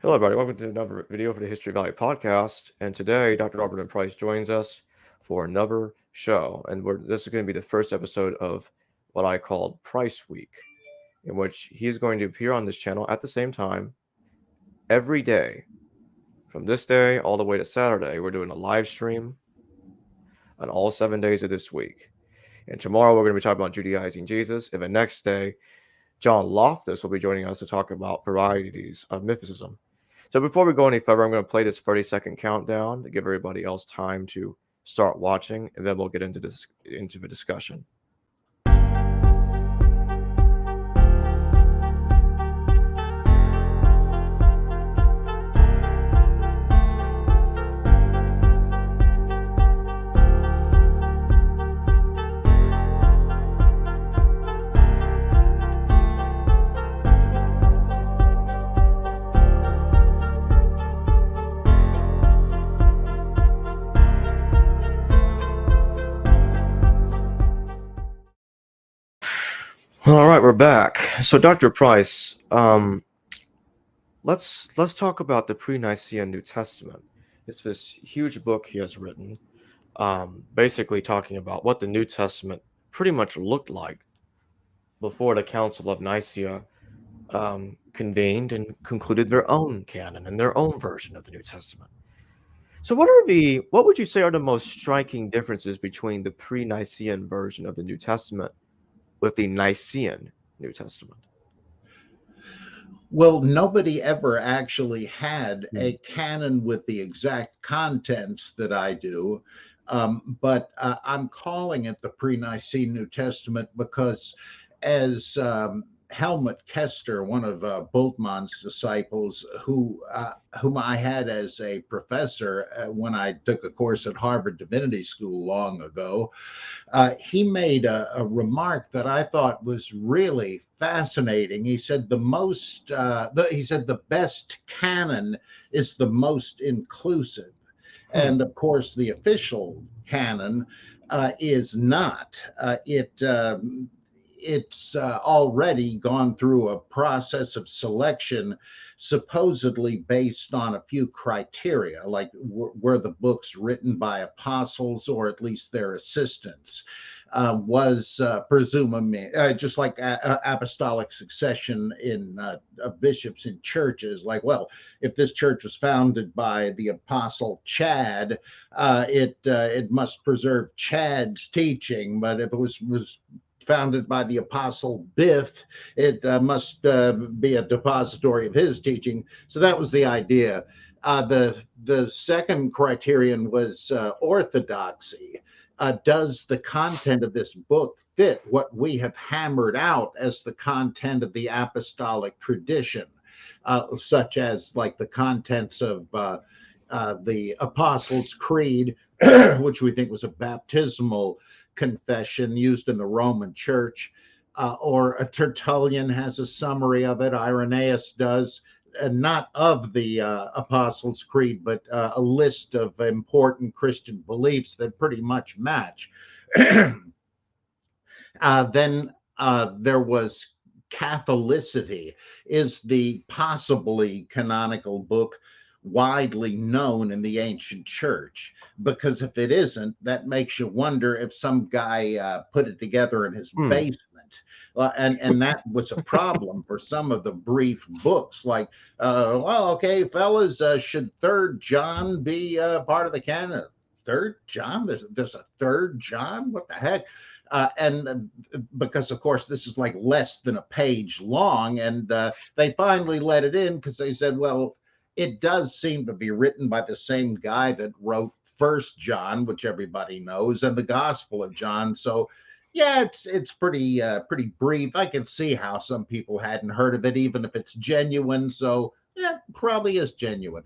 Hello, everybody. Welcome to another video for the History Valley podcast. And today, Dr. Robert Price joins us for another show. And this is going to be the first episode of what I call Price Week, in which he's going to appear on this channel at the same time every day. From this day all the way to Saturday, we're doing a live stream on all 7 days of this week. And tomorrow, we're going to be talking about Judaizing Jesus. And the next day, John Loftus will be joining us to talk about varieties of mythicism. So before we go any further, I'm going to play this 30-second countdown to give everybody else time to start watching, and then we'll get into the discussion. All right, we're back. So, Dr. Price, let's talk about the Pre-Nicene New Testament. It's this huge book he has written, basically talking about what the New Testament pretty much looked like before the Council of Nicaea convened and concluded their own canon and their own version of the New Testament. So, what would you say are the most striking differences between the Pre-Nicene version of the New Testament with the Nicene New Testament? Well, nobody ever actually had a canon with the exact contents that I do, but I'm calling it the Pre-Nicene New Testament because, as Helmut Kester, one of Bultmann's disciples, whom I had as a professor when I took a course at Harvard Divinity School long ago, he made a remark that I thought was really fascinating. He said the best canon is the most inclusive, and of course the official canon is not. It's already gone through a process of selection, supposedly based on a few criteria, like were the books written by apostles or at least their assistants, was presumably just like apostolic succession in bishops in churches. Like, well, if this church was founded by the apostle Chad, it must preserve Chad's teaching, but if it was founded by the apostle Biff, it must be a depository of his teaching. So that was the idea. The second criterion was orthodoxy. Does the content of this book fit what we have hammered out as the content of the apostolic tradition, such as like the contents of the Apostles' Creed, which we think was a baptismal confession used in the Roman Church, or a Tertullian has a summary of it, Irenaeus does, not of the Apostles' Creed, but a list of important Christian beliefs that pretty much match. Then there was Catholicity. Is the possibly canonical book widely known in the ancient church? Because if it isn't, that makes you wonder if some guy put it together in his basement. And that was a problem for some of the brief books, like, well, okay, fellas, should 3rd John be part of the canon? 3rd John? There's a 3rd John? What the heck? And because, of course, this is like less than a page long, and they finally let it in because they said, well, it does seem to be written by the same guy that wrote 1st John, which everybody knows, and the Gospel of John. So, yeah, it's pretty brief. I can see how some people hadn't heard of it, even if it's genuine. So, yeah, probably is genuine.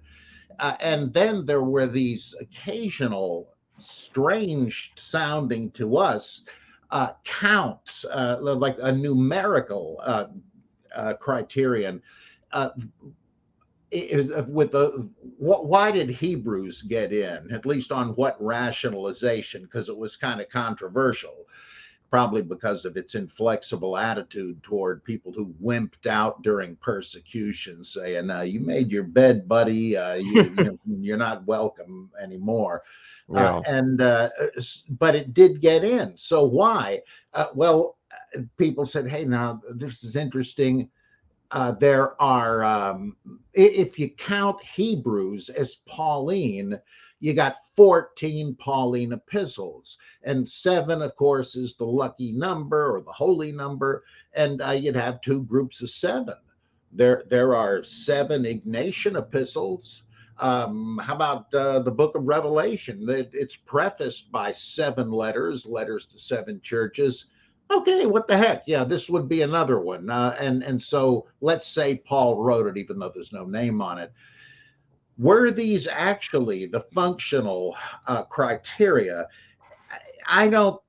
And then there were these occasional, strange sounding to us counts, like a numerical criterion. Why did Hebrews get in, at least on what rationalization? Because it was kind of controversial. probably because of its inflexible attitude toward people who wimped out during persecution, saying, "You made your bed, buddy. You're not welcome anymore." Yeah. But it did get in. So why? Well, people said, "Hey, now this is interesting." There are, if you count Hebrews as Pauline, you got 14 Pauline epistles, and 7, of course, is the lucky number or the holy number, and you'd have 2 groups of 7. There are 7 Ignatian epistles. How about the book of Revelation? It's prefaced by 7 letters to 7 churches. Okay, what the heck? Yeah, this would be another one. And so let's say Paul wrote it, even though there's no name on it. Were these actually the functional criteria? I don't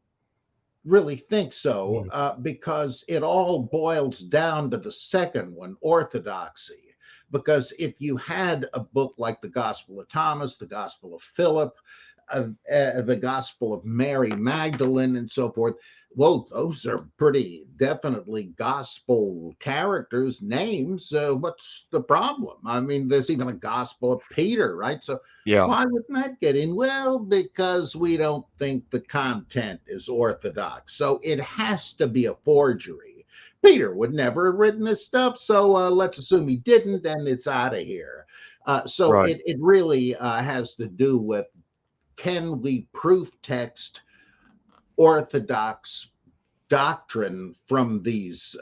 really think so, because it all boils down to the second one, orthodoxy. Because if you had a book like the Gospel of Thomas, the Gospel of Philip, the Gospel of Mary Magdalene, and so forth, well, those are pretty definitely gospel characters, names. What's the problem? I mean, there's even a Gospel of Peter, right? So Yeah. why wouldn't that get in? Well, because we don't think the content is orthodox. So it has to be a forgery. Peter would never have written this stuff. So let's assume he didn't, and it's out of here. So Right. it really has to do with, can we proof text orthodox doctrine from these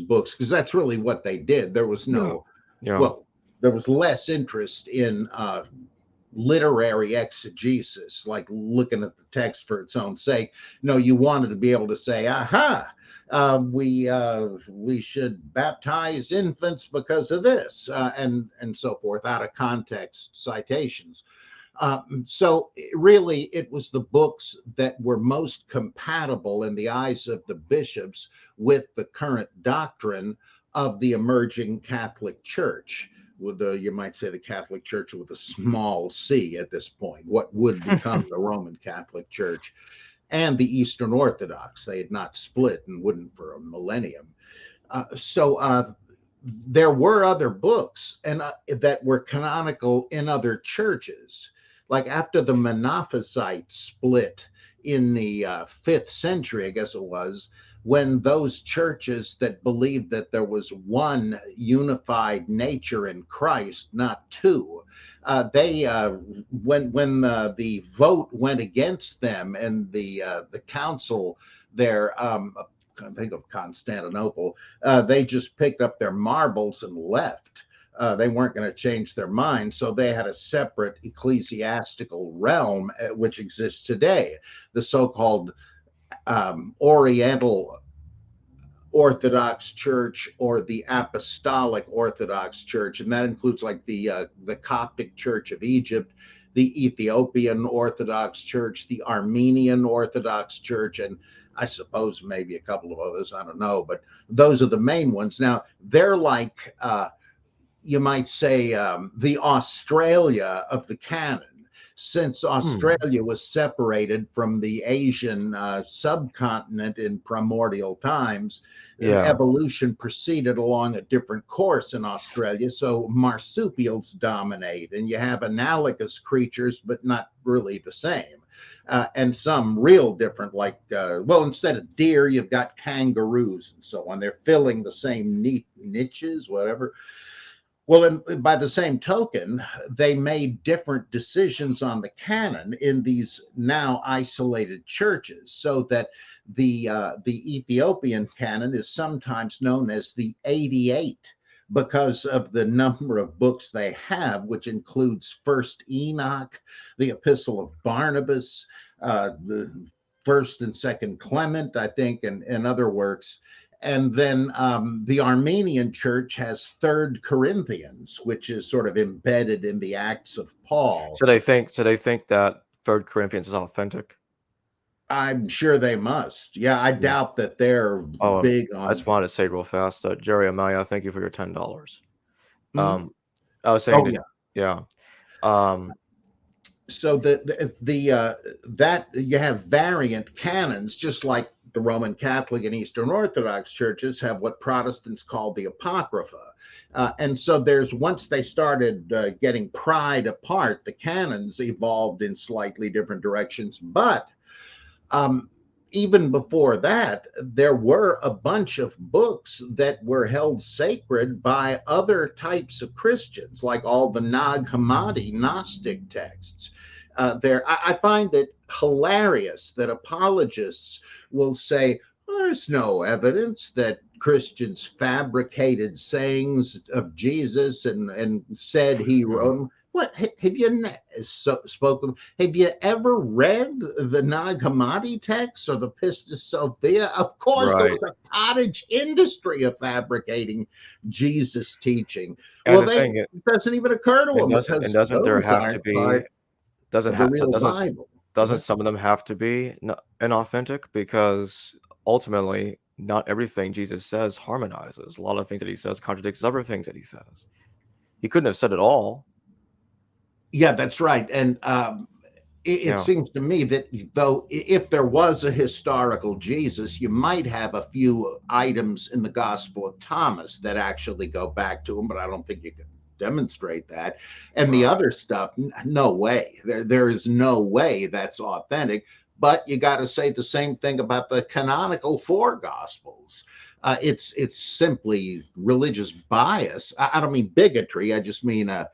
books? Because that's really what they did. There was no, Yeah. well, there was less interest in literary exegesis, like looking at the text for its own sake. No, you wanted to be able to say, aha, we should baptize infants because of this, and so forth, out of context citations. So really, it was the books that were most compatible in the eyes of the bishops with the current doctrine of the emerging Catholic Church. With you might say the Catholic Church with a small c at this point, what would become the Roman Catholic Church, and the Eastern Orthodox. They had not split and wouldn't for a millennium. So there were other books and that were canonical in other churches. Like after the Monophysite split in the 5th century, I guess it was, when those churches that believed that there was one unified nature in Christ, not 2, they when the vote went against them, and the council there, I think of Constantinople, they just picked up their marbles and left. They weren't going to change their mind, so they had a separate ecclesiastical realm, which exists today, the so-called Oriental Orthodox Church, or the Apostolic Orthodox Church, and that includes like the Coptic Church of Egypt, the Ethiopian Orthodox Church, the Armenian Orthodox Church, and I suppose maybe a couple of others, I don't know, but those are the main ones. Now, they're like, you might say, the Australia of the canon. Since Australia was separated from the Asian subcontinent in primordial times, evolution proceeded along a different course in Australia. So marsupials dominate, and you have analogous creatures, but not really the same. And some real different, like, well, instead of deer, you've got kangaroos and so on. They're filling the same niches, whatever. Well, and by the same token, they made different decisions on the canon in these now isolated churches, so that the Ethiopian canon is sometimes known as the 88 because of the number of books they have, which includes First Enoch, the Epistle of Barnabas, the First and Second Clement, I think, and other works. And then the Armenian church has 3rd Corinthians, which is sort of embedded in the Acts of Paul. So they think that 3rd Corinthians is authentic? I'm sure they must. Yeah, I doubt that they're big on. I just wanted to say real fast, Jerry Amaya, thank you for your $10. I was saying, so that you have variant canons, just like the Roman Catholic and Eastern Orthodox churches have what Protestants call the Apocrypha. And so once they started getting pried apart, the canons evolved in slightly different directions. But even before that, there were a bunch of books that were held sacred by other types of Christians, like all the Nag Hammadi Gnostic texts. I find it hilarious that apologists will say, well, there's no evidence that Christians fabricated sayings of Jesus and said he wrote them. What have you spoken? Have you ever read the Nag Hammadi text or the Pistis Sophia? Of course, there was a cottage industry of fabricating Jesus' teaching. And well, it doesn't even occur to them because doesn't there have to be? Doesn't some of them have to be inauthentic? Because ultimately, not everything Jesus says harmonizes. A lot of things that he says contradicts other things that he says. He couldn't have said it all. Yeah, that's right. And it seems to me that though if there was a historical Jesus, you might have a few items in the Gospel of Thomas that actually go back to him, but I don't think you can demonstrate that. And the other stuff, no way. There is no way that's authentic. But you got to say the same thing about the canonical four Gospels. It's simply religious bias. I don't mean bigotry. I just mean a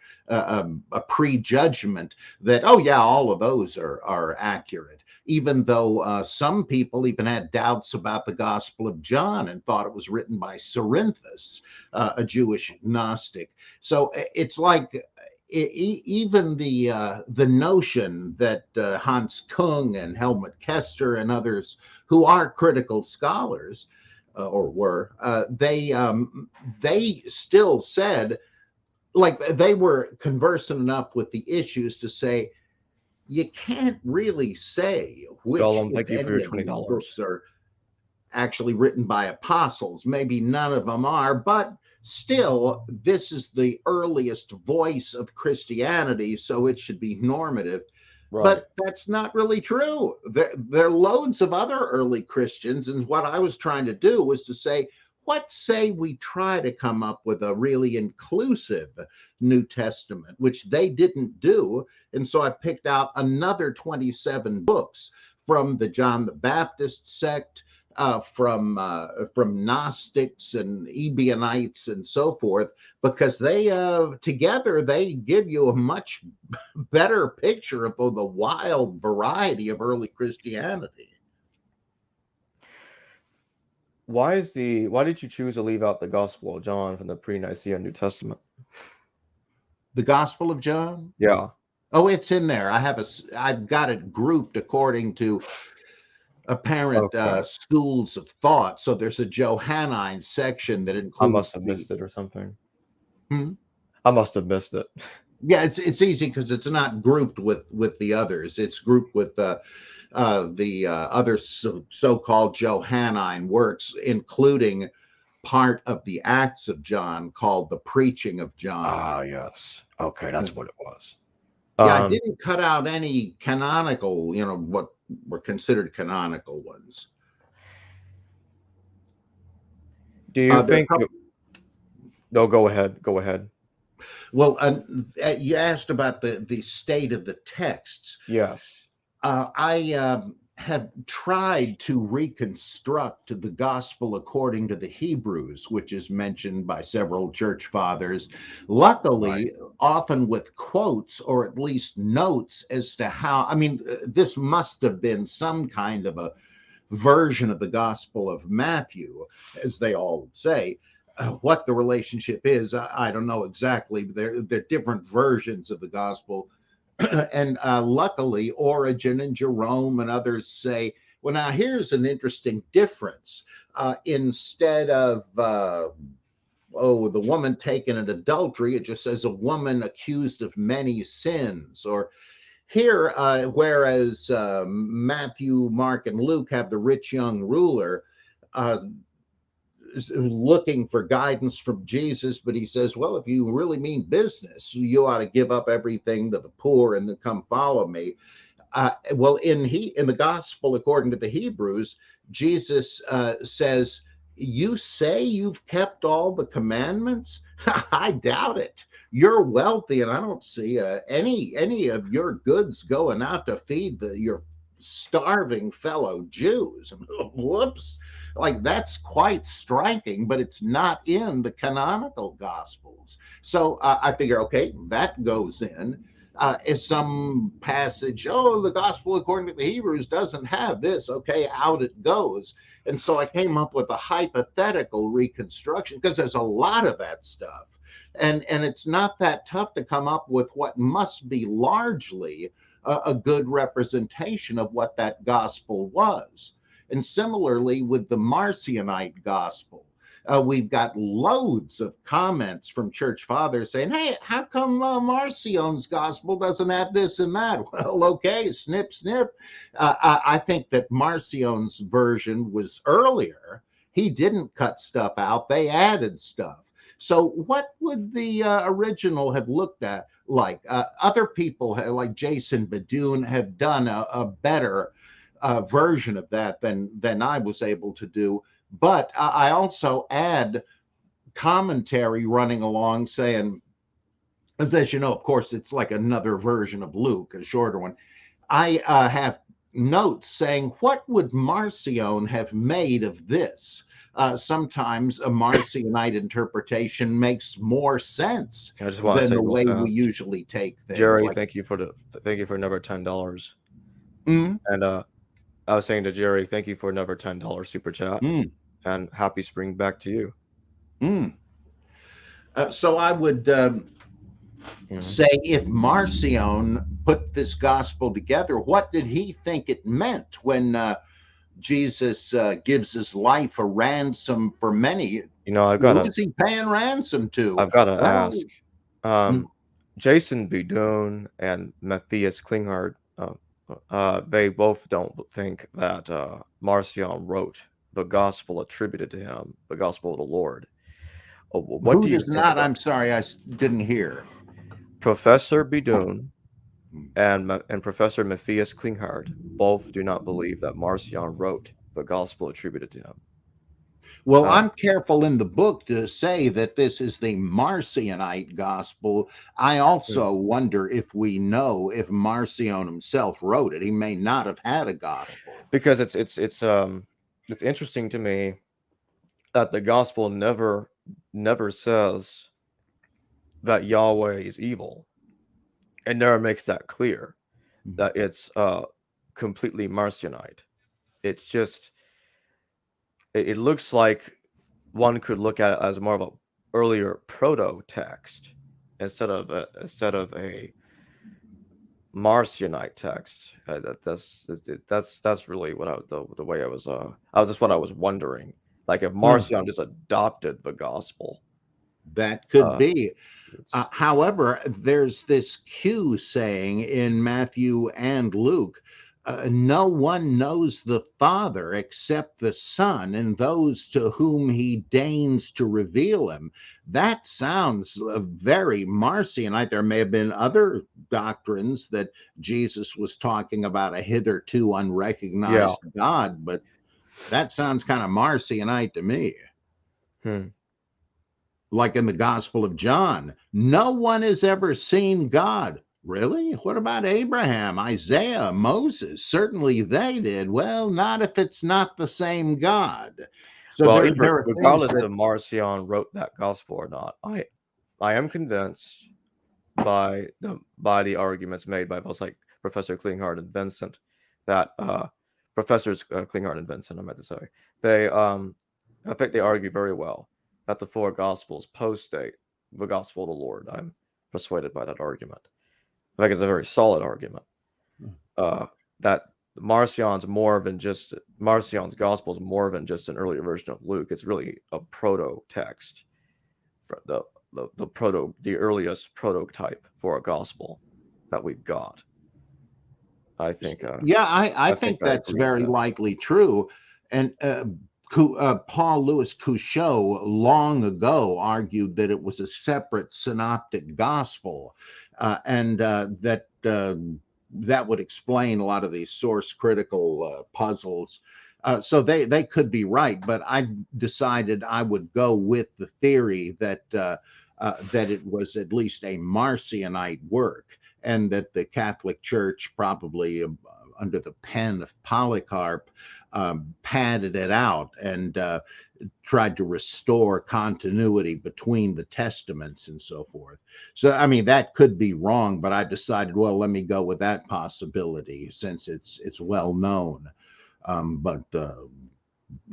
prejudgment that, oh yeah, all of those are accurate. Even though some people even had doubts about the Gospel of John and thought it was written by Cerinthus, a Jewish Gnostic. So it's like even the notion that Hans Kung and Helmut Kester and others who are critical scholars or were, they still said, like they were conversant enough with the issues to say, you can't really say which thank you for your $20. Books are actually written by apostles. Maybe none of them are, but still, this is the earliest voice of Christianity, so it should be normative. Right. But that's not really true. There are loads of other early Christians, and what I was trying to do was to say, what say we try to come up with a really inclusive New Testament, which they didn't do. And so I picked out another 27 books from the John the Baptist sect, from Gnostics and Ebionites and so forth, because they together they give you a much better picture of the wild variety of early Christianity. Why did you choose to leave out the Gospel of John from the Pre-Nicene New Testament? The Gospel of John? Yeah. Oh, it's in there. I've got it grouped according to apparent schools of thought. So there's a Johannine section that includes. I must have missed it or something. I must have missed it. Yeah, it's easy because it's not grouped with the others. It's grouped with the other so-called Johannine works, including part of the Acts of John called the Preaching of John. Ah, yes. Okay, that's what it was. Yeah, I didn't cut out any canonical, what were considered canonical ones. Do you think? No, go ahead. Go ahead. Well, you asked about the state of the texts. Yes. I have tried to reconstruct the gospel according to the Hebrews, which is mentioned by several church fathers, luckily, often with quotes or at least notes as to how, this must have been some kind of a version of the Gospel of Matthew, as they all say. What the relationship is, I don't know exactly. They're different versions of the gospel. And luckily, Origen and Jerome and others say, well, now here's an interesting difference. Instead of, the woman taken in adultery, it just says a woman accused of many sins. Or here, whereas Matthew, Mark, and Luke have the rich young ruler looking for guidance from Jesus, but he says, well, if you really mean business, you ought to give up everything to the poor and then come follow me. Well, in the gospel according to the Hebrews, Jesus says, "You say you've kept all the commandments? I doubt it. You're wealthy, and I don't see any of your goods going out to feed your starving fellow Jews." Whoops. Like, that's quite striking, but it's not in the canonical Gospels. So I figure, okay, that goes in. Is some passage, oh, the Gospel according to the Hebrews doesn't have this. Okay, out it goes. And so I came up with a hypothetical reconstruction, because there's a lot of that stuff. And it's not that tough to come up with what must be largely a good representation of what that gospel was. And similarly with the Marcionite gospel, we've got loads of comments from church fathers saying, hey, how come Marcion's gospel doesn't have this and that? Well, okay, snip, snip. I think that Marcion's version was earlier. He didn't cut stuff out. They added stuff. So what would the original have looked at like? Other people, like Jason Badun, have done a better version of that than I was able to do. But I also add commentary running along saying, as you know, of course, it's like another version of Luke, a shorter one. I have notes saying, what would Marcion have made of this? Sometimes a Marcionite interpretation makes more sense I just want to than say the real way fast, we usually take things. Jerry, Like, thank you for another $10. mm, And I was saying to Jerry, thank you for another $10 super chat, mm, and happy spring back to you. mm. So I would Mhm. say, if Marcion put this gospel together, what did he think it meant when Jesus gives his life a ransom for many? You know, Who is he paying ransom to? I've got to Well, ask, mm, Jason Bedone and Matthias Klinghardt, they both don't think that Marcion wrote the gospel attributed to him, the gospel of the Lord. What who do you does think not? about I'm sorry, I didn't hear. Professor Bedone Mm. and Professor Matthias Klinghardt? Both do not believe that Marcion wrote the gospel attributed to him. Well, Uh, I'm careful in the book to say that this is the Marcionite gospel. I also wonder if we know if Marcion himself wrote it. He may not have had a gospel. because it's interesting to me that the gospel never says that Yahweh is evil. It never makes that clear that it's completely Marcionite. It's just it looks like one could look at it as more of a earlier proto text instead of a Marcionite text. That's really what the way I was just what I was wondering. Like if Marcion just adopted the gospel, That could uh, be. it's However, there's this cue saying in Matthew and Luke, no one knows the Father except the Son and those to whom he deigns to reveal him. That sounds very Marcionite. There may have been other doctrines that Jesus was talking about a hitherto yeah. unrecognized God, but that sounds kind of Marcionite to me. Hmm. Like in the Gospel of John, no one has ever seen God. Really? What about Abraham, Isaiah, Moses? Certainly they did. Well, not if it's not the same God. So Well, there are things regardless that, of Marcion wrote that gospel or not, I am convinced by the arguments made by both like Professor Klinghardt and Vincent that Professors Klinghardt and Vincent, I meant to say, they I think they argue very well that the four gospels post-date the gospel of the Lord. I'm persuaded by that argument. I think it's a very solid argument. That Marcion's gospel is more than just an earlier version of Luke. It's really a proto text for the earliest prototype for a gospel that we've got. I think yeah, I I think think I that's agree with very that. likely true. And Paul Louis Couchot long ago argued that it was a separate synoptic gospel, and that would explain a lot of these source critical puzzles. So they could be right, but I decided I would go with the theory that that it was at least a Marcionite work, and that the Catholic Church, probably under the pen of Polycarp, padded it out and tried to restore continuity between the testaments and so forth. So, I mean, that could be wrong, but I decided, well, let me go with that possibility since it's well known. But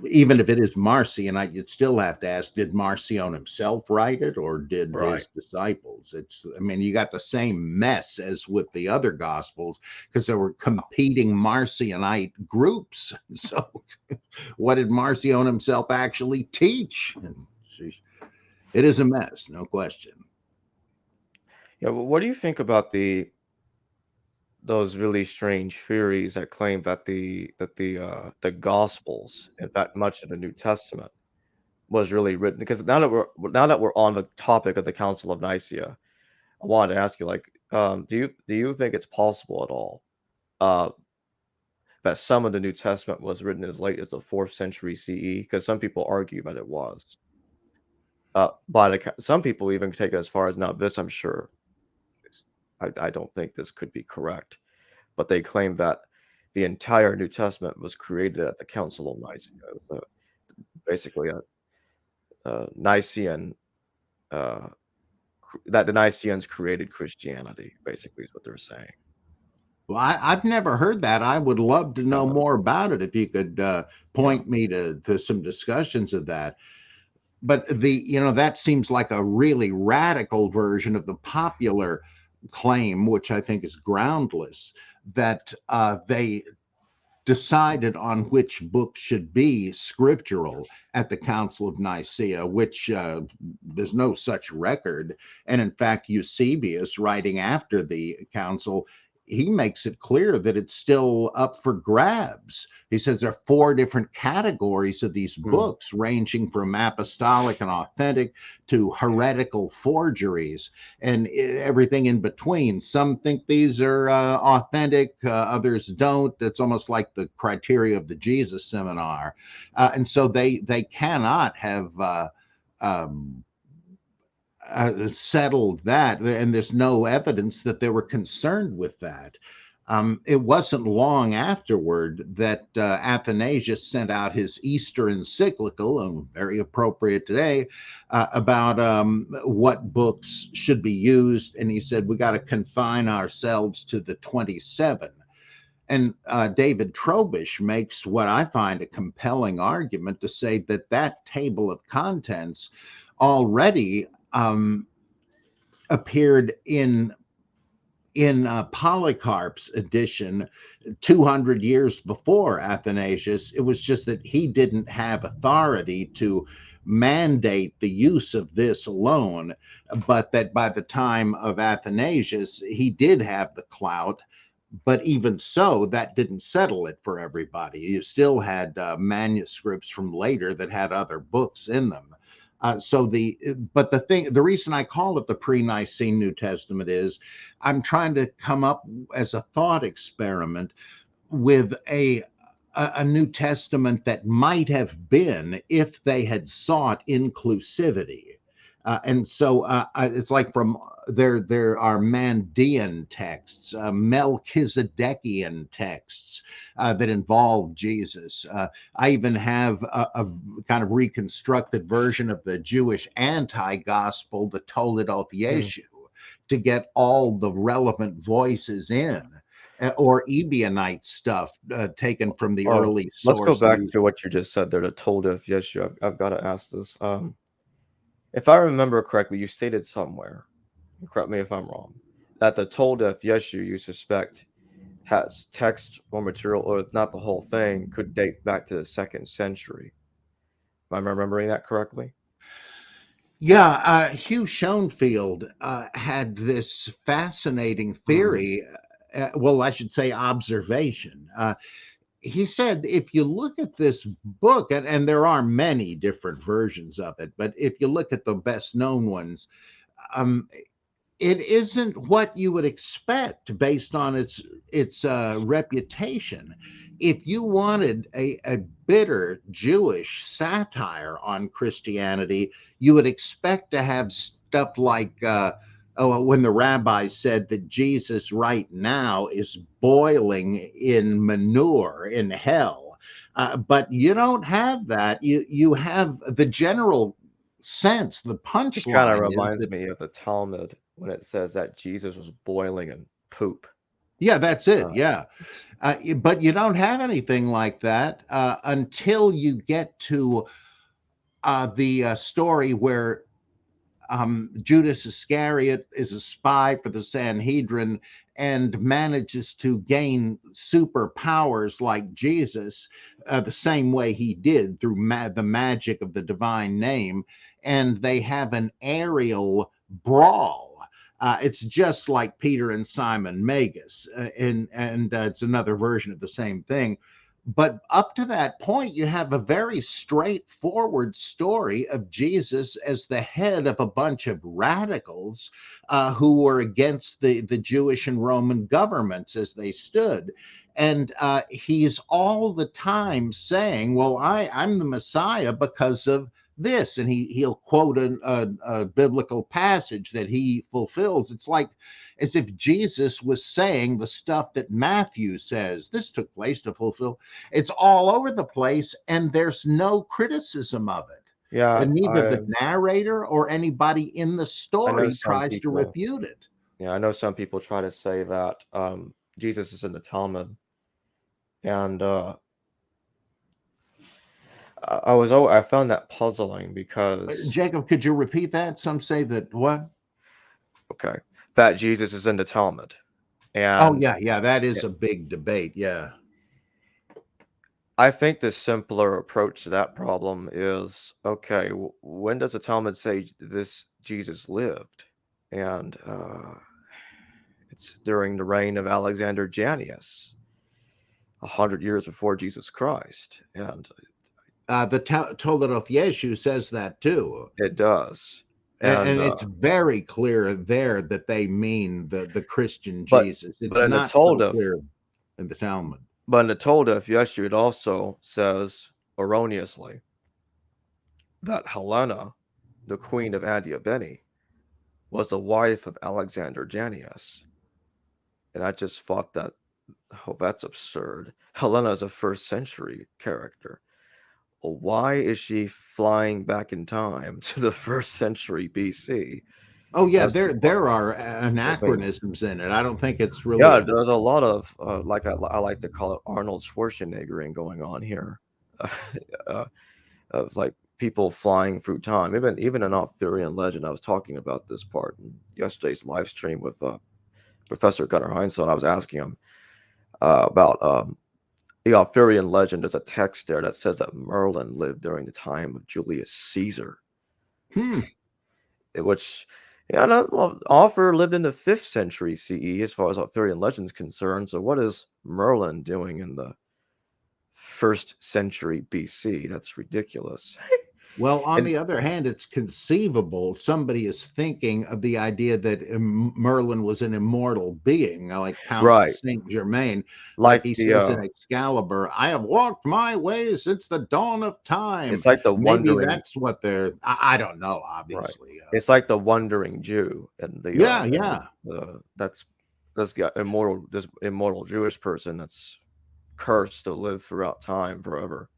even if it is Marcion, you'd still have to ask, did Marcion himself write it, or did Right. his disciples? I mean, you got the same mess as with the other gospels, because there were competing Marcionite groups. So what did Marcion himself actually teach? It is a mess, no question. Yeah, well, what do you think about those really strange theories that claim that the Gospels, in fact, much of the New Testament, was really written? Because now that we're on the topic of the Council of Nicaea, I wanted to ask you, like, do you think it's possible at all uh, that some of the New Testament was written as late as the 4th century CE? Because some people argue that it was. Some people even take it as far as, now this I'm sure I don't think this could be correct, but they claim that the entire New Testament was created at the Council of Nicaea. It was basically a Nicene, that the Nicaeans created Christianity, basically, is what they're saying. Well, I've never heard that. I would love to know more about it if you could point me to some discussions of that. But that seems like a really radical version of the popular claim, which I think is groundless, that they decided on which books should be scriptural at the Council of Nicaea, which there's no such record. And in fact, Eusebius, writing after the council, he makes it clear that it's still up for grabs. He says there are 4 different categories of these books, ranging from apostolic and authentic to heretical forgeries and everything in between. Some think these are authentic, others don't. It's almost like the criteria of the Jesus Seminar. And so they cannot have settled that, and there's no evidence that they were concerned with that. It wasn't long afterward that Athanasius sent out his Easter encyclical, very appropriate today, about what books should be used. And he said, we got to confine ourselves to the 27. And David Trobisch makes what I find a compelling argument to say that that table of contents already appeared in Polycarp's edition 200 years before Athanasius. It was just that he didn't have authority to mandate the use of this alone, but that by the time of Athanasius, he did have the clout. But even so, that didn't settle it for everybody. You still had manuscripts from later that had other books in them. The reason I call it the Pre-Nicene New Testament is I'm trying to come up as a thought experiment with a New Testament that might have been if they had sought inclusivity. It's like from there are Mandean texts, Melchizedekian texts that involve Jesus. I even have a kind of reconstructed version of the Jewish anti-gospel, the Toledot Yeshu, to get all the relevant voices in. Or Ebionite stuff taken from the early source. Let's go back to what you just said there, the Toledot Yeshu. I've got to ask this. If I remember correctly, you stated somewhere, correct me if I'm wrong, that the Toledot Yeshu you suspect has text or material, or if not the whole thing, could date back to the 2nd century. Am I remembering that correctly? Yeah, Hugh Schoenfield had this fascinating theory, well, I should say observation. He said, if you look at this book, and there are many different versions of it, but if you look at the best known ones, it isn't what you would expect based on its reputation. If you wanted a bitter Jewish satire on Christianity, you would expect to have stuff like when the rabbi said that Jesus right now is boiling in manure in hell. But you don't have that. You have the general sense, the It kind of punchline is reminds that, me of the Talmud when it says that Jesus was boiling in poop. yeah, that's it. Uh, Yeah. it's- But you don't have anything like that until you get to the story where Judas Iscariot is a spy for the Sanhedrin and manages to gain superpowers like Jesus, the same way he did through the magic of the divine name. And they have an aerial brawl. It's just like Peter and Simon Magus, and it's another version of the same thing. But up to that point, you have a very straightforward story of Jesus as the head of a bunch of radicals who were against the Jewish and Roman governments as they stood. And he's all the time saying, well, I'm the Messiah because of this. And he'll quote a biblical passage that he fulfills. It's like as if Jesus was saying the stuff that Matthew says. This took place to fulfill. It's all over the place, and there's no criticism of it. yeah, And neither the narrator or anybody in the I know story some tries to people. refute it. Yeah, I know some people try to say that Jesus is in the Talmud, and I found that puzzling because Jacob, could you repeat that? Some say that what? okay, that Jesus is in the Talmud, Oh, and yeah, that is it, a big debate. Yeah. I think the simpler approach to that problem is okay. When does the Talmud say this Jesus lived? And it's during the reign of Alexander Jannaeus, 100 years before Jesus Christ, and The Toledo of Yeshu says that too. it does. And And it's very clear there that they mean the Christian but Jesus. It's but in the not so Tolda, clear in the Talmud. but in the Tolda, Yeshua it also says erroneously that Helena, the queen of Adiabene, was the wife of Alexander Jannaeus. And I just thought that, oh, that's absurd. Helena is a first century character. Well, why is she flying back in time to the first century BC? Oh yeah, That's the there are I mean, anachronisms in it. I don't think it's yeah, really. there's a lot of like I like to call it Arnold Schwarzeneggering going on here, uh, of like people flying through time. Even in Arthurian legend, I was talking about this part in yesterday's live stream with Professor Gunnar Heinsohn. I was asking him about the Arthurian legend. There's a text there that says that Merlin lived during the time of Julius Caesar, Hmm. which yeah, no, well, Arthur lived in the 5th century CE as far as Arthurian legend is concerned. So what is Merlin doing in the 1st century BC? That's ridiculous. Well, on And the other hand, it's conceivable somebody is thinking of the idea that Merlin was an immortal being, like Count right, Saint Germain, like like he the says in Excalibur, "I have walked my way since the dawn of time." it's like the Maybe wandering that's what they're. I don't know, right. obviously. It's like the wandering Jew and Yeah, yeah. that's this guy immortal this immortal Jewish person that's cursed to live throughout time forever.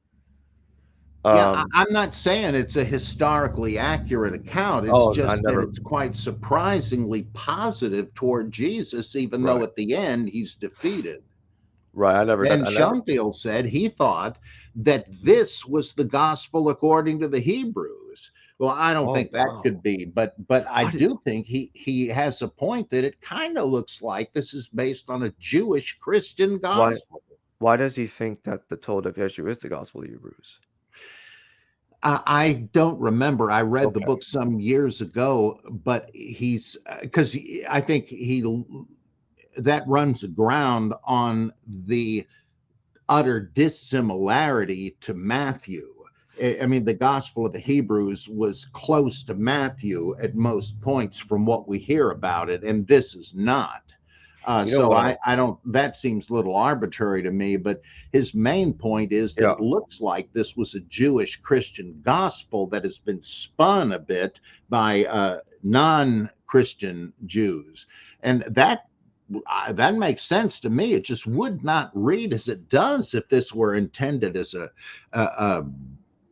Yeah, Um, I'm not saying it's a historically accurate account. It's oh, I just that never it's quite surprisingly positive toward Jesus, even though right, at the end he's defeated. right. I never said Ben I never. Schonfield said he thought that this was the gospel according to the Hebrews. Well, I don't Oh think that wow, could be, but I why did do think he has a point that it kind of looks like this is based on a Jewish Christian why gospel. why does he think that the Told of Yeshua is the Gospel of Hebrews? I don't remember. I read the Okay, book some years ago, but he's because I think he that runs aground on the utter dissimilarity to Matthew. I mean, the Gospel of the Hebrews was close to Matthew at most points from what we hear about it, and this is not. You know So what? I don't, that seems a little arbitrary to me, but his main point is that Yeah. it looks like this was a Jewish Christian gospel that has been spun a bit by non-Christian Jews. And that makes sense to me. It just would not read as it does if this were intended as a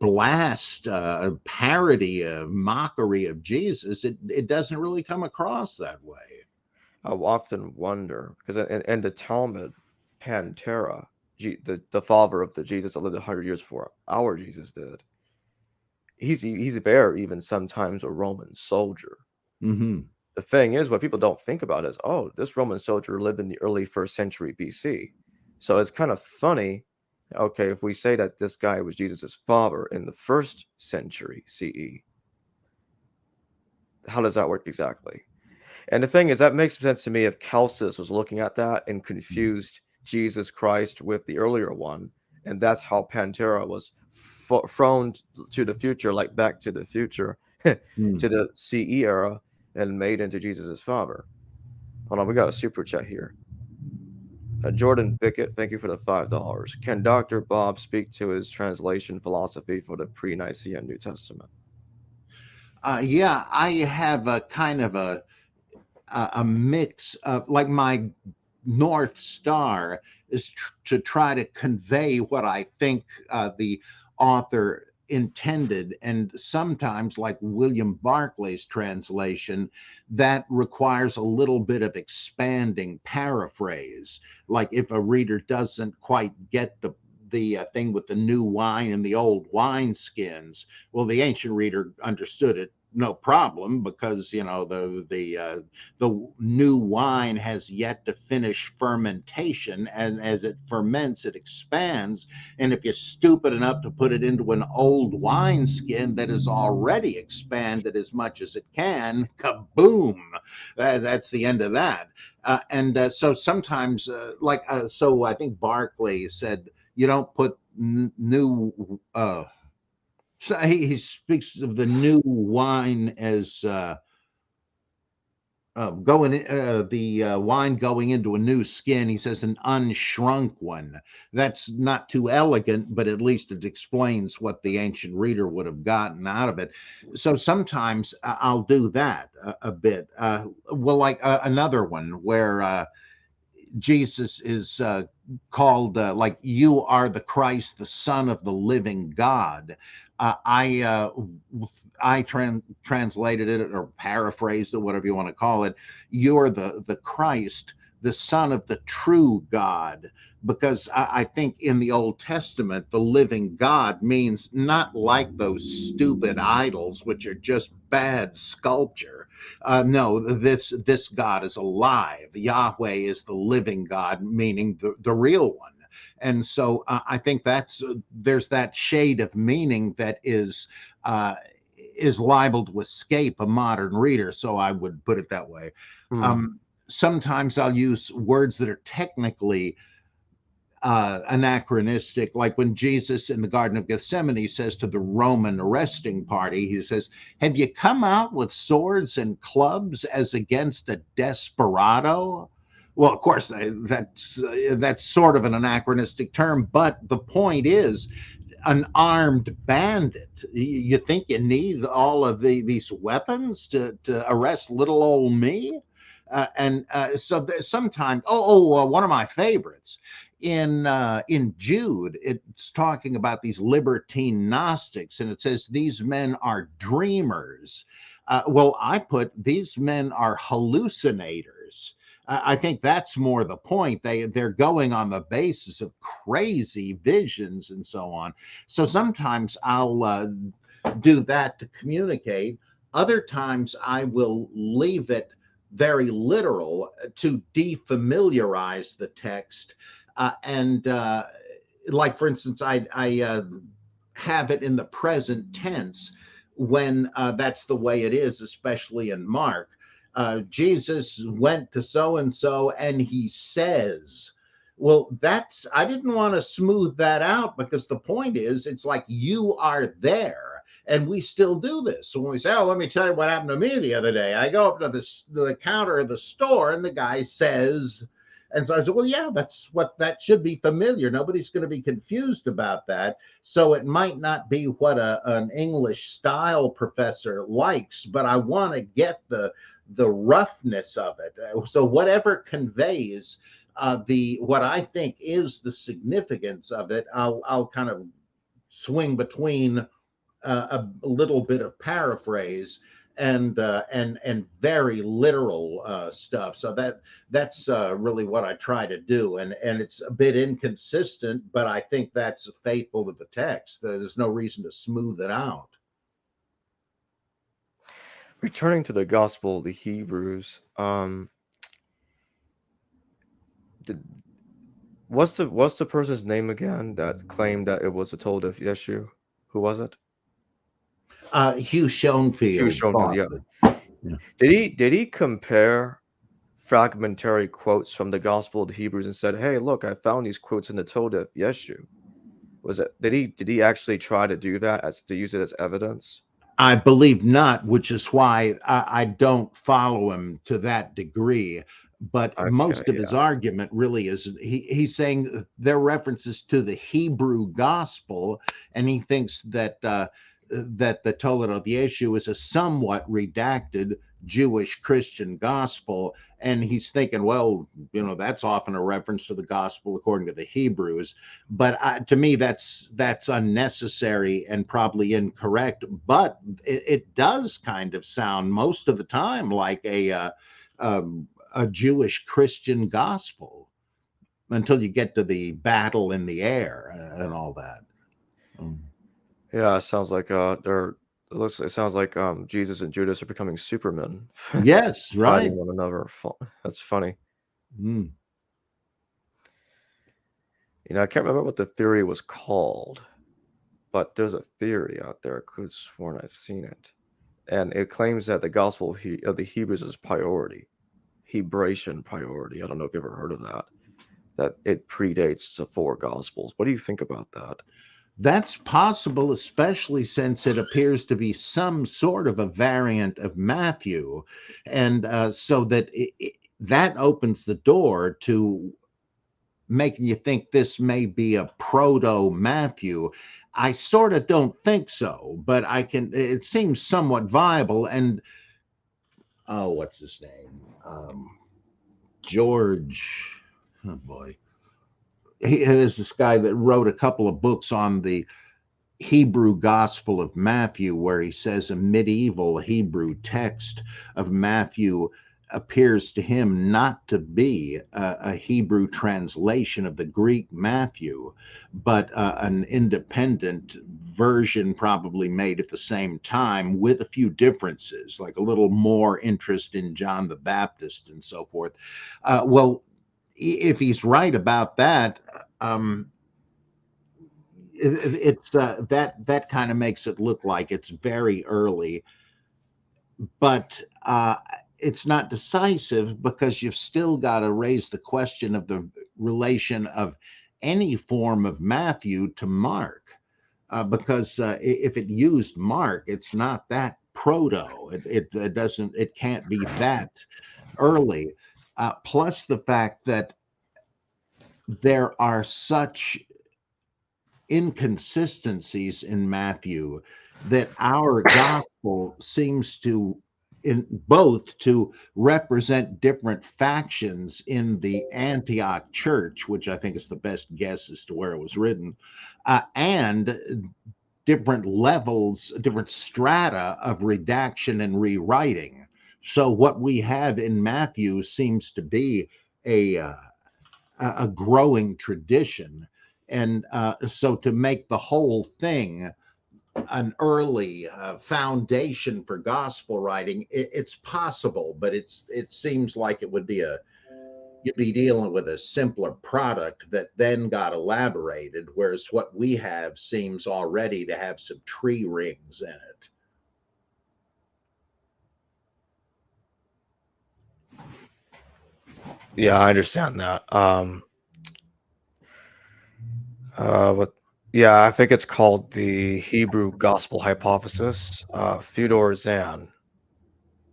blast, a parody, a mockery of Jesus. It doesn't really come across that way. I often wonder because in the Talmud, Pantera, the father of the Jesus that lived 100 years before our Jesus did, he's there even sometimes a Roman soldier. Mm-hmm. The thing is, what people don't think about is, oh, this Roman soldier lived in the early 1st century BC. So it's kind of funny. Okay, if we say that this guy was Jesus's father in the 1st century CE, how does that work exactly? And the thing is, that makes sense to me if Celsus was looking at that and confused Jesus Christ with the earlier one, and that's how Pantera was thrown to the future, like Back to the Future, to the CE era, and made into Jesus' father. Hold on, we got a super chat here. Jordan Bickett, thank you for the $5. Can Dr. Bob speak to his translation philosophy for the Pre-Nicene New Testament? Yeah, I have a kind of a mix of, like, my North Star is to try to convey what I think the author intended. And sometimes, like William Barclay's translation, that requires a little bit of expanding paraphrase. Like if a reader doesn't quite get the thing with the new wine and the old wine skins, well, the ancient reader understood it no problem, because the new wine has yet to finish fermentation, and as it ferments it expands, and if you're stupid enough to put it into an old wine skin that is already expanded as much as it can, kaboom, that's the end of that. So sometimes so I think Barclay said you don't put new so he speaks of the new wine as the wine going into a new skin. He says an unshrunk one. That's not too elegant, but at least it explains what the ancient reader would have gotten out of it. So sometimes I'll do that a bit. Like another one where Jesus is called like, you are the Christ, the Son of the living God. I translated it or paraphrased it, whatever you want to call it. You're the Christ, the Son of the true God, because I think in the Old Testament, the living God means not like those stupid idols, which are just bad sculpture. No, this God is alive. Yahweh is the living God, meaning the real one. And so I think there's that shade of meaning that is liable to escape a modern reader. So I would put it that way. Sometimes I'll use words that are technically anachronistic, like when Jesus in the Garden of Gethsemane says to the Roman arresting party, he says, have you come out with swords and clubs as against a desperado? Well, of course, that's sort of an anachronistic term, but the point is, an armed bandit. You think you need all of these weapons to arrest little old me? So sometimes, one of my favorites in Jude, it's talking about these libertine Gnostics, and it says these men are dreamers. I put these men are hallucinators. I think that's more the point. They're going on the basis of crazy visions and so on. So sometimes I'll do that to communicate. Other times I will leave it very literal to defamiliarize the text. Like, for instance, I have it in the present tense when that's the way it is, especially in Mark. Jesus went to so and so and he says, Well, I didn't want to smooth that out, because the point is, it's like you are there. And we still do this. So when we say, oh, let me tell you what happened to me the other day, I go up to the counter of the store and the guy says, and so I said, well, yeah, that should be familiar. Nobody's going to be confused about that. So it might not be what an English style professor likes, but I want to get the roughness of it. So whatever conveys what I think is the significance of it, I'll kind of swing between a little bit of paraphrase and very literal stuff. So that's really what I try to do, and it's a bit inconsistent, but I think that's faithful to the text. There's no reason to smooth it out. Returning to the Gospel of the Hebrews, what's the person's name again that claimed that it was the Told of Yeshua? Who was it? Hugh Schoenfield Schoenfield, thought yeah. that. Yeah. Did he compare fragmentary quotes from the Gospel of the Hebrews and said, "Hey, look, I found these quotes in the Told of Yeshua"? Did he actually try to do that to use it as evidence? I believe not, which is why I don't follow him to that degree. But Okay, most of his yeah. argument really is he's saying they're references to the Hebrew gospel, and he thinks that that the Tolet of Yeshu is a somewhat redacted Jewish Christian gospel. And he's thinking, well, that's often a reference to the gospel according to the Hebrews. But to me, that's unnecessary and probably incorrect. But it does kind of sound most of the time like a Jewish Christian gospel, until you get to the battle in the air and all that. Yeah, it sounds like it sounds like Jesus and Judas are becoming supermen, Yes, right. fighting one another. That's funny. Mm. I can't remember what the theory was called, but there's a theory out there. I could have sworn I've seen it, and it claims that the Gospel of the Hebrews is priority, Hebraician priority. I don't know if you've ever heard of that. That it predates the four Gospels. What do you think about that? That's possible, especially since it appears to be some sort of a variant of Matthew. And so that opens the door to making you think this may be a proto Matthew. I sort of don't think so, but it seems somewhat viable. And oh, what's his name? George, oh boy. He is this guy that wrote a couple of books on the Hebrew Gospel of Matthew, where he says a medieval Hebrew text of Matthew appears to him not to be a Hebrew translation of the Greek Matthew, but an independent version, probably made at the same time, with a few differences, like a little more interest in John the Baptist and so forth. Well, if he's right about that, it's that kind of makes it look like it's very early, but it's not decisive, because you've still got to raise the question of the relation of any form of Matthew to Mark, because if it used Mark, it's not that proto. It can't be that early. Plus the fact that there are such inconsistencies in Matthew that our gospel seems to represent different factions in the Antioch church, which I think is the best guess as to where it was written, and different levels, different strata of redaction and rewriting. So what we have in Matthew seems to be a growing tradition. And so to make the whole thing an early foundation for gospel writing, it's possible, but it seems like it would be you'd be dealing with a simpler product that then got elaborated, whereas what we have seems already to have some tree rings in it. Yeah, I understand that. But yeah, I think it's called the Hebrew Gospel Hypothesis. Fyodor Zahn.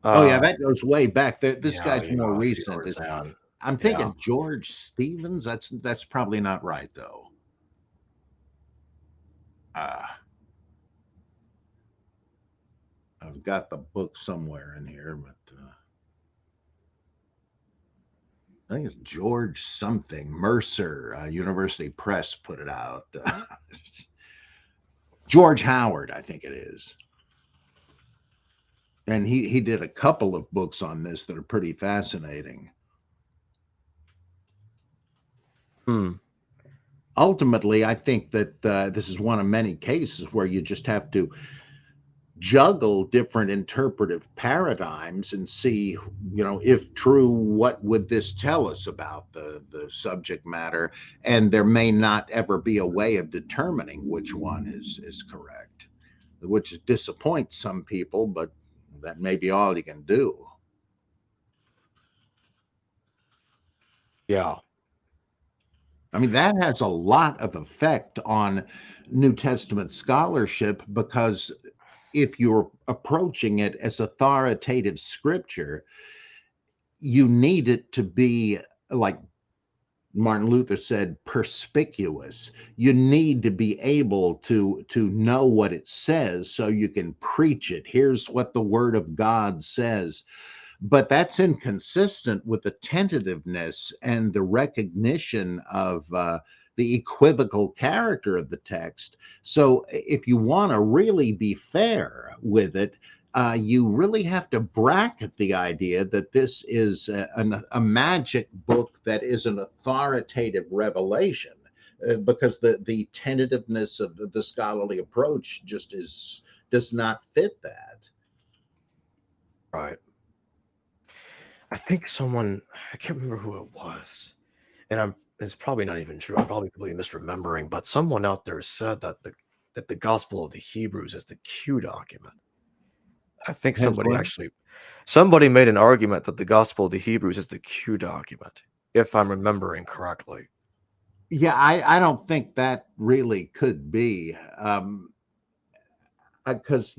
Oh yeah, Uh, that goes way back. This yeah, guy's more yeah, recent. Fyodor Zahn. I'm Yeah. thinking George Stevens. That's probably not right though. Uh, I've got the book somewhere in here, but I think it's George something. Mercer, University Press put it out. George Howard, I think it is. And he did a couple of books on this that are pretty fascinating. Hmm. Ultimately, I think that this is one of many cases where you just have to juggle different interpretive paradigms and see, if true, what would this tell us about the subject matter? And there may not ever be a way of determining which one is correct, which disappoints some people, but that may be all you can do. Yeah. I mean, that has a lot of effect on New Testament scholarship, because if you're approaching it as authoritative scripture, you need it to be, like Martin Luther said, perspicuous. You need to be able to know what it says so you can preach it. Here's what the word of God says. But that's inconsistent with the tentativeness and the recognition of the equivocal character of the text. So, if you want to really be fair with it, you really have to bracket the idea that this is a magic book that is an authoritative revelation, because the tentativeness of the scholarly approach just does not fit that. Right. I think I can't remember who it was, and it's probably not even true. I'm probably completely misremembering, but someone out there said that the Gospel of the Hebrews is the Q document. I think Has what? somebody made an argument that the Gospel of the Hebrews is the Q document, if I'm remembering correctly. Yeah, I don't think that really could be, because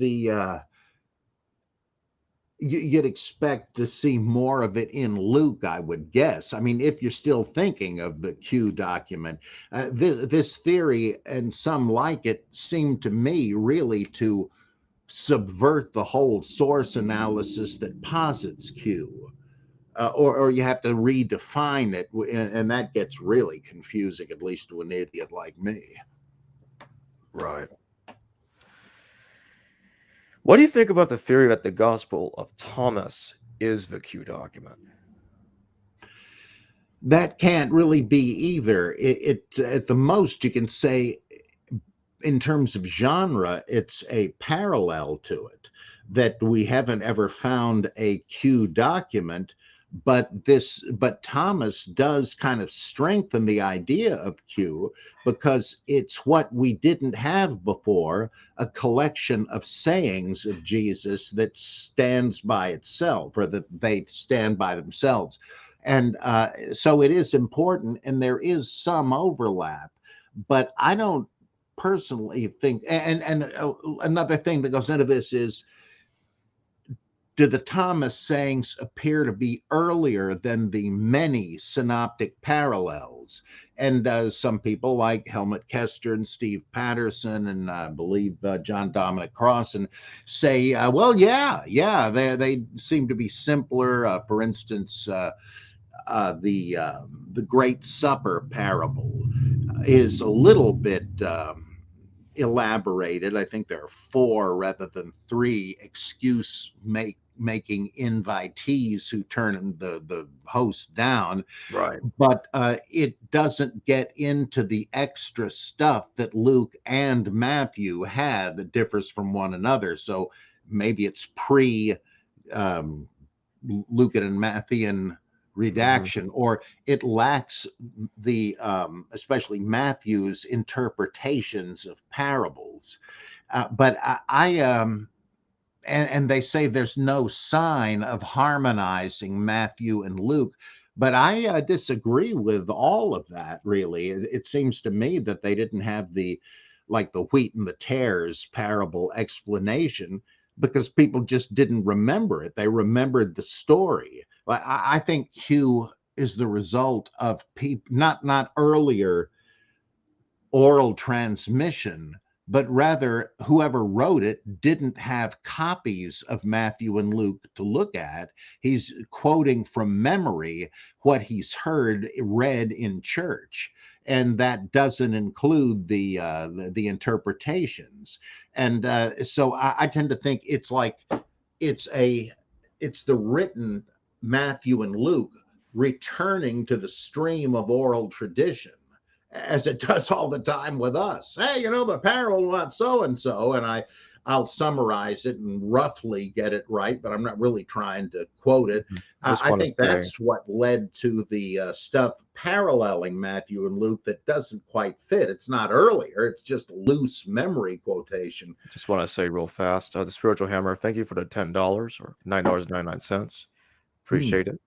you'd expect to see more of it in Luke, I would guess. I mean, if you're still thinking of the Q document, this theory and some like it seem to me really to subvert the whole source analysis that posits Q. Or you have to redefine it, and that gets really confusing, at least to an idiot like me. Right. What do you think about the theory that the Gospel of Thomas is the Q document? That can't really be either. It at the most you can say, in terms of genre, it's a parallel to it, that we haven't ever found a Q document, but Thomas does kind of strengthen the idea of Q, because it's what we didn't have before, a collection of sayings of Jesus that stands by itself, or that they stand by themselves. And so it is important, and there is some overlap, but I don't personally think, and another thing that goes into this is, do the Thomas sayings appear to be earlier than the many synoptic parallels? And some people like Helmut Kester and Steve Patterson, and I believe John Dominic Crossan, say, well, yeah, they seem to be simpler. For instance, the Great Supper parable is a little bit elaborated. I think there are four rather than three making invitees who turn the host down, Right. but it doesn't get into the extra stuff that Luke and Matthew had that differs from one another. So maybe it's um, Lucan and Matthean Hmm. redaction, or it lacks the especially Matthew's interpretations of parables. But and they say there's no sign of harmonizing Matthew and Luke, But I disagree with all of that, really. It seems to me that they didn't have like the wheat and the tares parable explanation because people just didn't remember it. They remembered the story. I think Q is the result of people, not earlier oral transmission, but rather whoever wrote it didn't have copies of Matthew and Luke to look at. He's quoting from memory what he's heard read in church, and that doesn't include the interpretations. And so I tend to think it's like it's the written Matthew and Luke returning to the stream of oral tradition, as it does all the time with us. Hey, the parable about so and so, and I'll summarize it and roughly get it right, but I'm not really trying to quote it. I think that's what led to the stuff paralleling Matthew and Luke that doesn't quite fit. It's not earlier, it's just loose memory quotation. Just want to say real fast, the Spiritual Hammer, thank you for the $10 or $9.99. Appreciate it.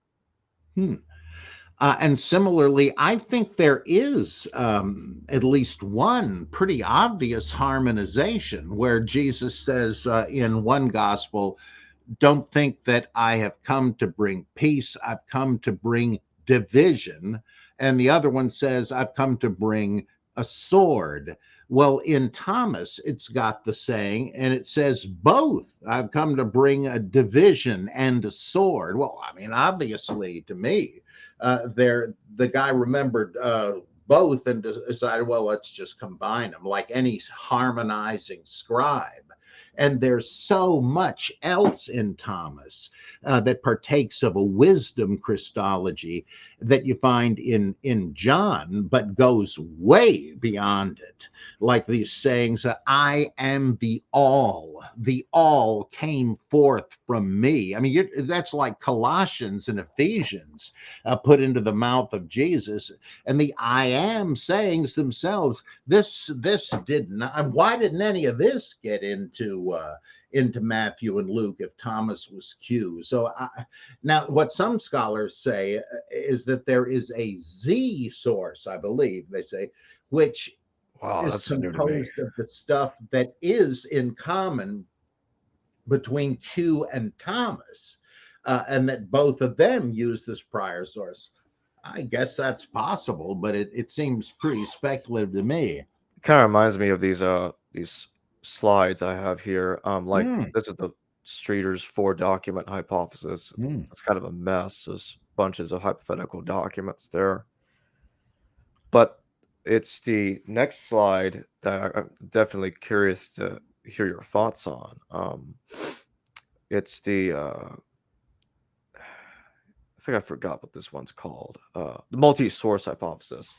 And similarly, I think there is at least one pretty obvious harmonization where Jesus says in one gospel, don't think that I have come to bring peace, I've come to bring division. And the other one says, I've come to bring a sword. Well, in Thomas, it's got the saying, and it says both. I've come to bring a division and a sword. Well, I mean, obviously, to me, the guy remembered both and decided, well, let's just combine them like any harmonizing scribe. And there's so much else in Thomas that partakes of a wisdom Christology that you find in John, but goes way beyond it. Like these sayings, I am the all came forth from me. I mean, that's like Colossians and Ephesians put into the mouth of Jesus. And the I am sayings themselves, this did not, why didn't any of this get into Matthew and Luke if Thomas was Q? So now what some scholars say is that there is a Z source, I believe they say, which is composed of the stuff that is in common between Q and Thomas, and that both of them use this prior source. I guess that's possible, but it seems pretty speculative to me. It kind of reminds me of these slides I have here. This is the Streeter's 4-document hypothesis. It's kind of a mess. There's bunches of hypothetical documents there. But it's the next slide that I'm definitely curious to hear your thoughts on. It's the I think I forgot what this one's called. The multi-source hypothesis.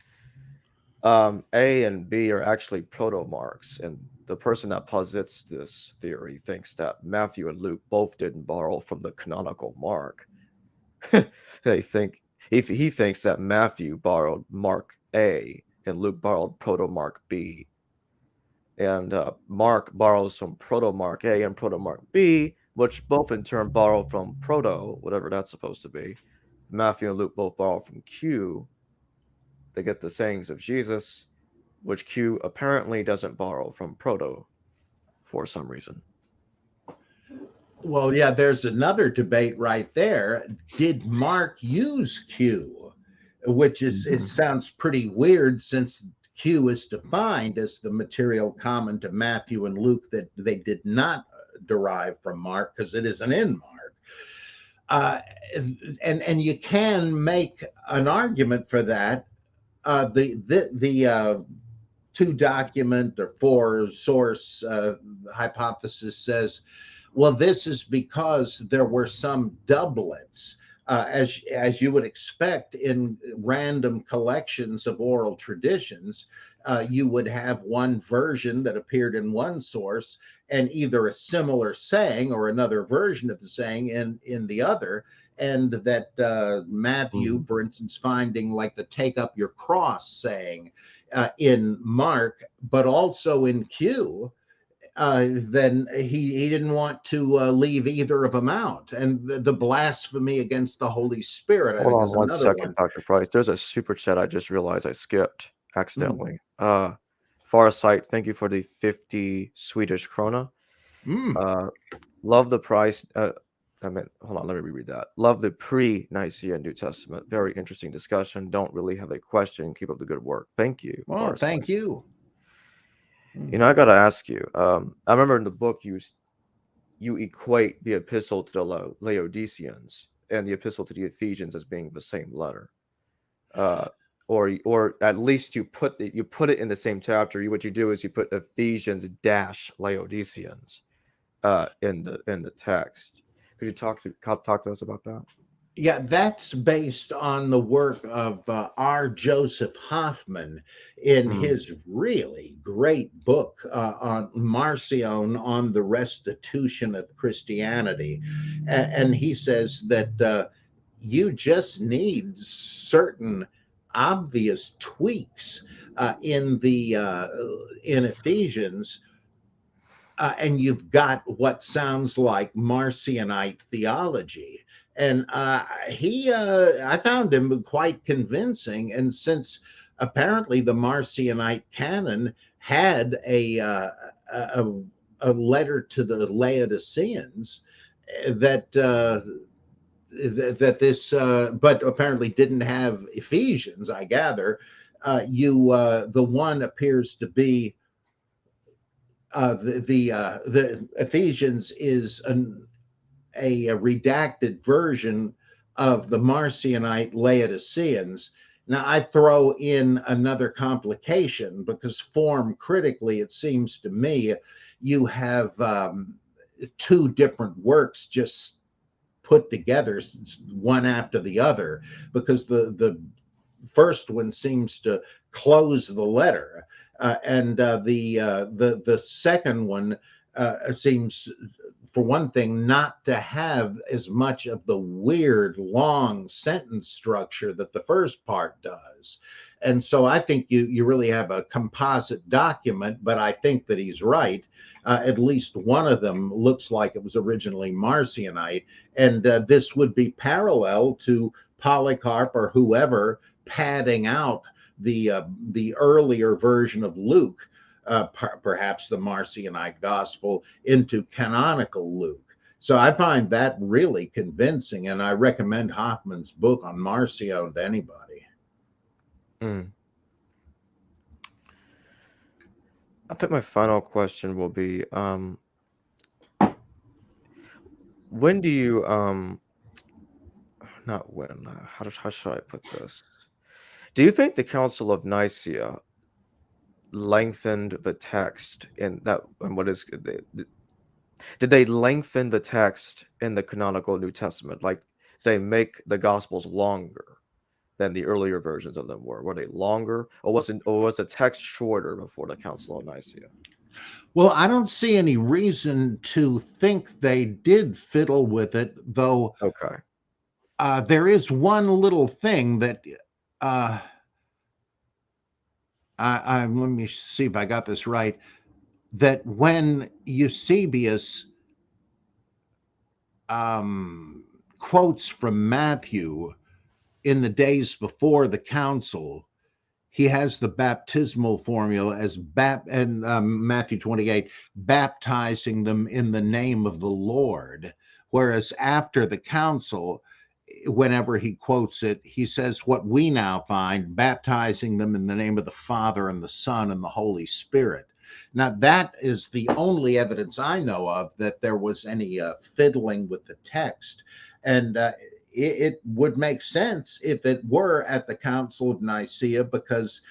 A and B are actually proto-marks, and the person that posits this theory thinks that Matthew and Luke both didn't borrow from the canonical mark. He thinks that Matthew borrowed Mark A and Luke borrowed proto-mark B. And Mark borrows from proto-mark A and proto-mark B, which both in turn borrow from proto, whatever that's supposed to be. Matthew and Luke both borrow from Q. They get the sayings of Jesus, which Q apparently doesn't borrow from proto for some reason. Well, yeah, there's another debate right there. Did Mark use Q? Which it sounds pretty weird since Q is defined as the material common to Matthew and Luke that they did not derive from Mark because it isn't in Mark. And you can make an argument for that. The 2-document or 4-source hypothesis says, well, this is because there were some doublets, as you would expect in random collections of oral traditions. You would have one version that appeared in one source and either a similar saying or another version of the saying in the other. And that Matthew, for instance, finding like the take up your cross saying in Mark, but also in Q. then he didn't want to leave either of them out. And the blasphemy against the Holy Spirit, I Hold think, on is one another second, one. Dr. Price. There's a super chat I just realized I skipped Mm. accidentally. Farsight, thank you for the 50 Swedish krona. Love the price. Hold on, let me reread that. Love the pre-Nicene New Testament. Very interesting discussion. Don't really have a question. Keep up the good work. Thank you. Well, thank you. You know, I got to ask you. I remember in the book you equate the epistle to the Laodiceans and the epistle to the Ephesians as being the same letter. Or at least you put it in the same chapter. What you do is you put Ephesians - Laodiceans in the text. Could you talk to us about that? Yeah, that's based on the work of R. Joseph Hoffman in his really great book on Marcion on the restitution of Christianity. And he says that you just need certain obvious tweaks in Ephesians, and you've got what sounds like Marcionite theology. And I found him quite convincing. And since apparently the Marcionite canon had a letter to the Laodiceans that this, but apparently didn't have Ephesians, I gather. The one appears to be the Ephesians is a redacted version of the Marcionite Laodiceans. Now, I throw in another complication because form critically, it seems to me, you have two different works just put together, one after the other, because the first one seems to close the letter, and the second one seems, for one thing, not to have as much of the weird long sentence structure that the first part does. And so I think you really have a composite document, but I think that he's right. At least one of them looks like it was originally Marcionite, and this would be parallel to Polycarp or whoever padding out the earlier version of Luke, perhaps the Marcionite gospel, into canonical Luke. So I find that really convincing, and I recommend Hoffman's book on Marcion to anybody. I think my final question will be, when do you not when, how should I put this? Do you think the Council of Nicaea lengthened the text did they lengthen the text in the canonical New Testament? Like, did they make the Gospels longer than the earlier versions of them were? Were they longer, or was the text shorter before the Council of Nicaea? Well, I don't see any reason to think they did fiddle with it, though. Okay. There is one little thing that let me see if I got this right. That when Eusebius quotes from Matthew in the days before the council, he has the baptismal formula as Matthew 28, baptizing them in the name of the Lord. Whereas after the council, whenever he quotes it, he says what we now find, baptizing them in the name of the Father and the Son and the Holy Spirit. Now, that is the only evidence I know of that there was any fiddling with the text. And it would make sense if it were at the Council of Nicaea, because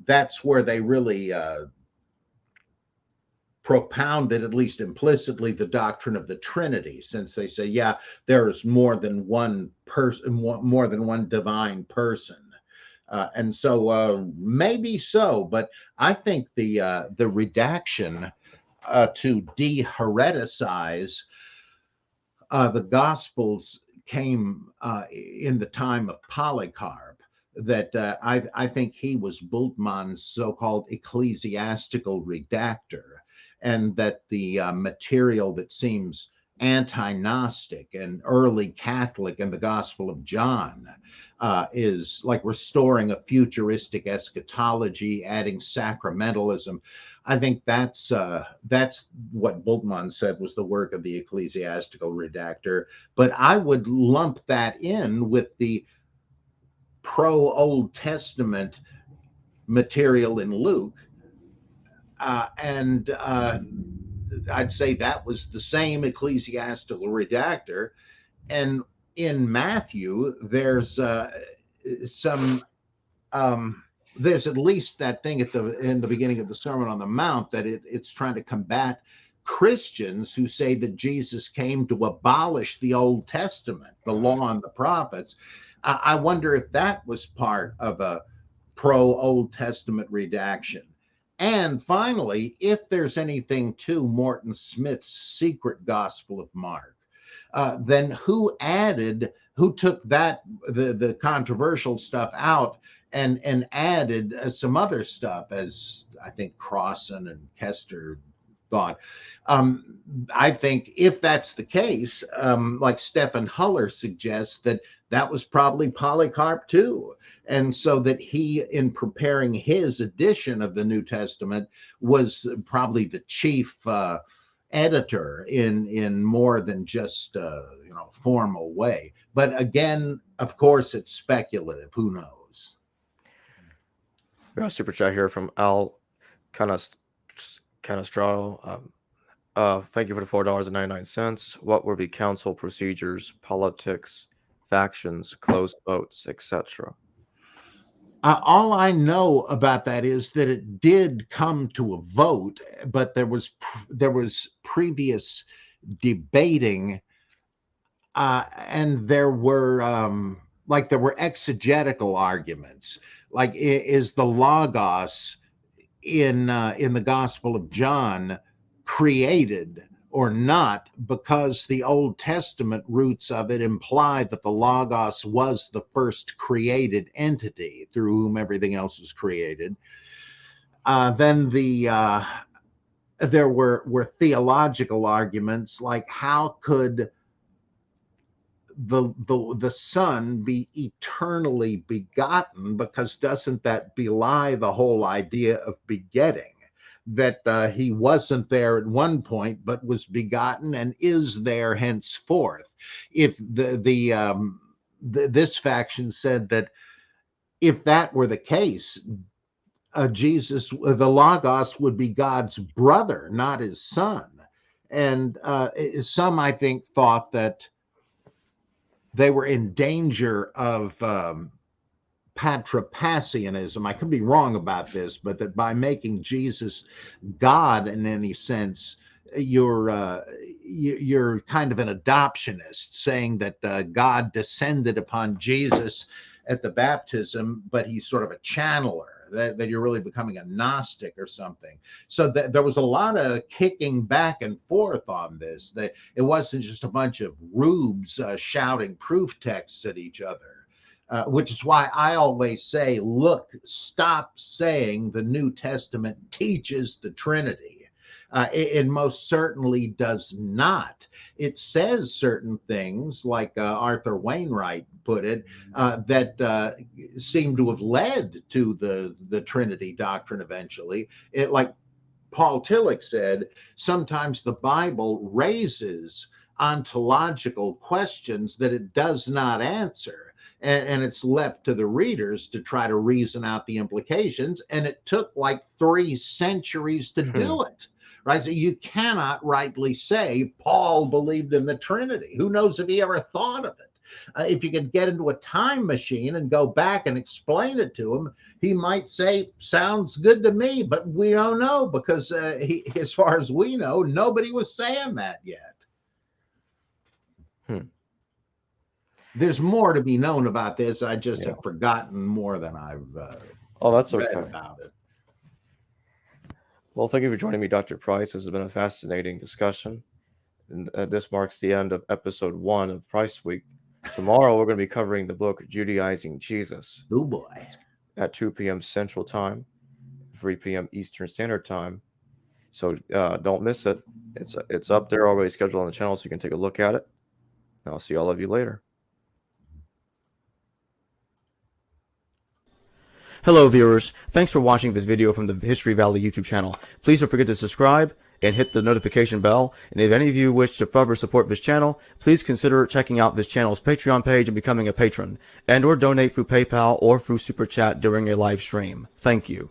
that's where they really propounded, at least implicitly, the doctrine of the Trinity, since they say, yeah, there is more than one person, more than one divine person. And so maybe so, but I think the redaction to de-hereticize the Gospels came in the time of Polycarp. That I think he was Bultmann's so-called ecclesiastical redactor. and that the material that seems anti-Gnostic and early Catholic in the Gospel of John is like restoring a futuristic eschatology, adding sacramentalism. I think that's what Bultmann said was the work of the ecclesiastical redactor. But I would lump that in with the pro-Old Testament material in Luke, and I'd say that was the same ecclesiastical redactor. And in Matthew, there's there's at least that thing in the beginning of the Sermon on the Mount that it's trying to combat Christians who say that Jesus came to abolish the Old Testament, the law and the prophets. I wonder if that was part of a pro-Old Testament redaction. And finally, if there's anything to Morton Smith's secret Gospel of Mark, then who took that the controversial stuff out and added some other stuff, as I think Crossan and Kester thought. I think if that's the case, like Stephen Huller suggests, that was probably Polycarp too. And so that he, in preparing his edition of the New Testament, was probably the chief editor in more than just formal way. But again, of course, it's speculative. Who knows? We got a super chat here from Al Canastrado. Thank you for the $4.99. What were the council procedures, politics, factions, closed votes, etc.? All I know about that is that it did come to a vote, but there was previous debating, and there were exegetical arguments. Like, is the Logos in the Gospel of John created or not, because the Old Testament roots of it imply that the Logos was the first created entity through whom everything else was created. Then there were theological arguments, like how could the Son be eternally begotten, because doesn't that belie the whole idea of begetting? That he wasn't there at one point, but was begotten and is there henceforth. If this faction said that if that were the case, Jesus, the Logos, would be God's brother, not his son. And some, I think, thought that they were in danger of patripassianism. I could be wrong about this, but that by making Jesus God in any sense, you're kind of an adoptionist, saying that God descended upon Jesus at the baptism, but he's sort of a channeler, that you're really becoming a Gnostic or something. So there was a lot of kicking back and forth on this, that it wasn't just a bunch of rubes shouting proof texts at each other. Which is why I always say, look, stop saying the New Testament teaches the Trinity. It most certainly does not. It says certain things, like Arthur Wainwright put it, that seem to have led to the Trinity doctrine eventually. Like Paul Tillich said, sometimes the Bible raises ontological questions that it does not answer. And it's left to the readers to try to reason out the implications. And it took like 3 centuries to do it, right? So you cannot rightly say Paul believed in the Trinity. Who knows if he ever thought of it? If you could get into a time machine and go back and explain it to him, he might say, sounds good to me, but we don't know, because as far as we know, nobody was saying that yet. There's more to be known about this. I just have forgotten more than I've read about it. Well, thank you for joining me, Dr. Price. This has been a fascinating discussion. And this marks the end of episode 1 of Price Week. Tomorrow, we're going to be covering the book Judaizing Jesus. Oh, boy. At 2 p.m. Central Time, 3 p.m. Eastern Standard Time. So don't miss it. It's up there already scheduled on the channel, so you can take a look at it. And I'll see all of you later. Hello viewers, thanks for watching this video from the History Valley YouTube channel. Please don't forget to subscribe and hit the notification bell. And if any of you wish to further support this channel, please consider checking out this channel's Patreon page and becoming a patron, and or donate through PayPal or through Super Chat during a live stream. Thank you.